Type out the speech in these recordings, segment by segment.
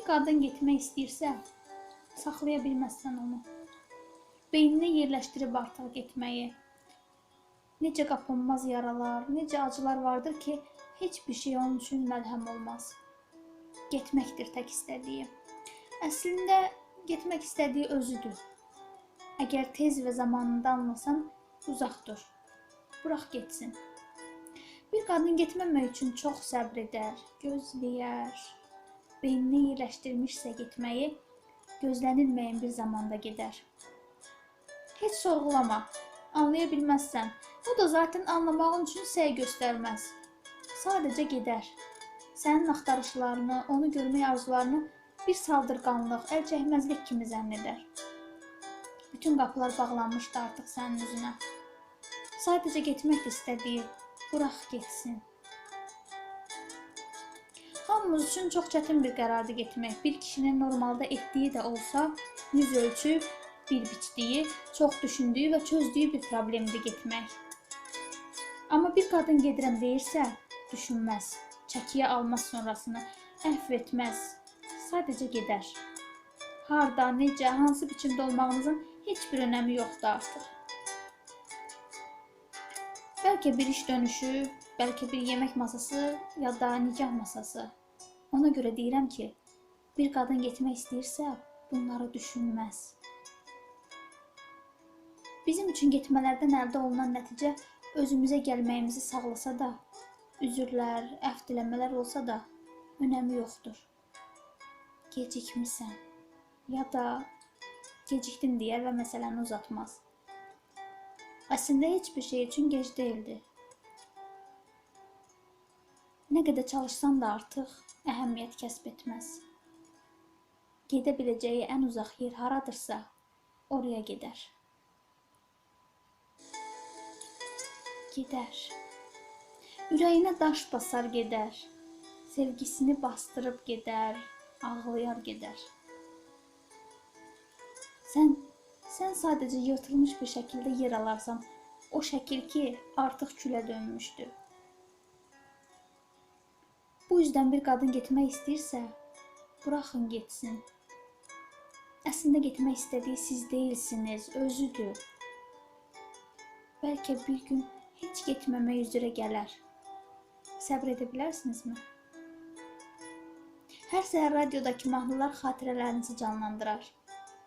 qadın getmək istəyirsə, saxlaya bilməzsən onu. Beyninə yerləşdirib artıq getməyi. Necə qapanmaz yaralar, necə acılar vardır ki, heç bir şey onun üçün məlhəm olmaz. Getməkdir tək istədiyi. Əslində, getmək istədiyi özüdür. Əgər tez və zamanında anlasan, uzaq dur. Burax getsin. Bir qadın getməmək üçün çox səbr edər, gözləyər. Beyninə yerləşdirmişsə getməyi, gözlənilməyən bir zamanda gedər. Heç sorğulama, anlaya bilməzsən. O da zaten anlamağın üçün səy göstərməz. Sadəcə gedər. Sənin axtarışlarını, onu görmək arzularını bir saldırqanlıq, əl çəkməzlik kimi zənn edər. Bütün qapılar bağlanmışdı artıq sənin üzünə. Sadəcə getmək istədiyi, burax getsin. Hamımız üçün çox çətin bir qərardır getmək. Bir kişinin normalda etdiyi də olsa, yüz ölçüb, bir biçdiyi, çox düşündüyü və çözdüyü bir problemdir getmək. Amma bir qadın gedirəm deyirsə, düşünməz, çəkiyə almaz sonrasını, əhv etməz, sadəcə gedər. Harda, necə, hansı biçimdə olmağımızın heç bir önəmi yoxdur artıq. Bəlkə bir iş dönüşü, bəlkə bir yemək masası, ya da nikah masası. Ona görə deyirəm ki, bir qadın getmək istəyirsə, bunları düşünməz. Bizim üçün getmələrdən əldə olunan nəticə özümüzə gəlməyimizi sağlasa da, üzürlər, əfv diləmələr olsa da, önəmi yoxdur. Gecikmisən, ya da gecikdin deyər və məsələni uzatmaz. Əslində heç bir şey üçün gec deyildi. Nə qədər çalışsan da artıq əhəmiyyət kəsb etməz. Gedə biləcəyi ən uzaq yer haradırsa, oraya gedər. Gedər. Ürəyinə daş basar gedər. Sevgisini bastırıb gedər, ağlayar gedər. Sən sadəcə yırtılmış bir şəkildə yer alarsan, o şəkil ki, artıq külə dönmüşdü. Bu yüzdən bir qadın getmək istəyirsə, buraxın getsin. Əslində getmək istədiyi siz deyilsiniz, özüdür. Bəlkə bir gün heç getməmək üzrə gələr. Səbr edə bilərsinizmi? Hər səhər radiodakı mahnılar xatirələrinizi canlandırar.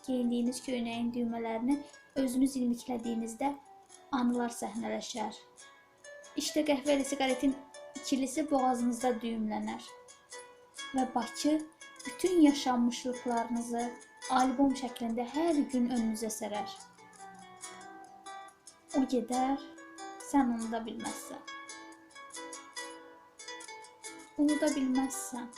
Geyindiyiniz köynəyin düymələrini özünüz ilmiklədiyinizdə anılar səhnələşər. İşdə qəhvə ilə siqaretin ikilisi boğazınızda düyümlənər. Və Bakı bütün yaşanmışlıqlarınızı albom şəklində hər gün önünüzə sərər. O gedər, sən unuda bilməzsən. Unuda bilməzsən.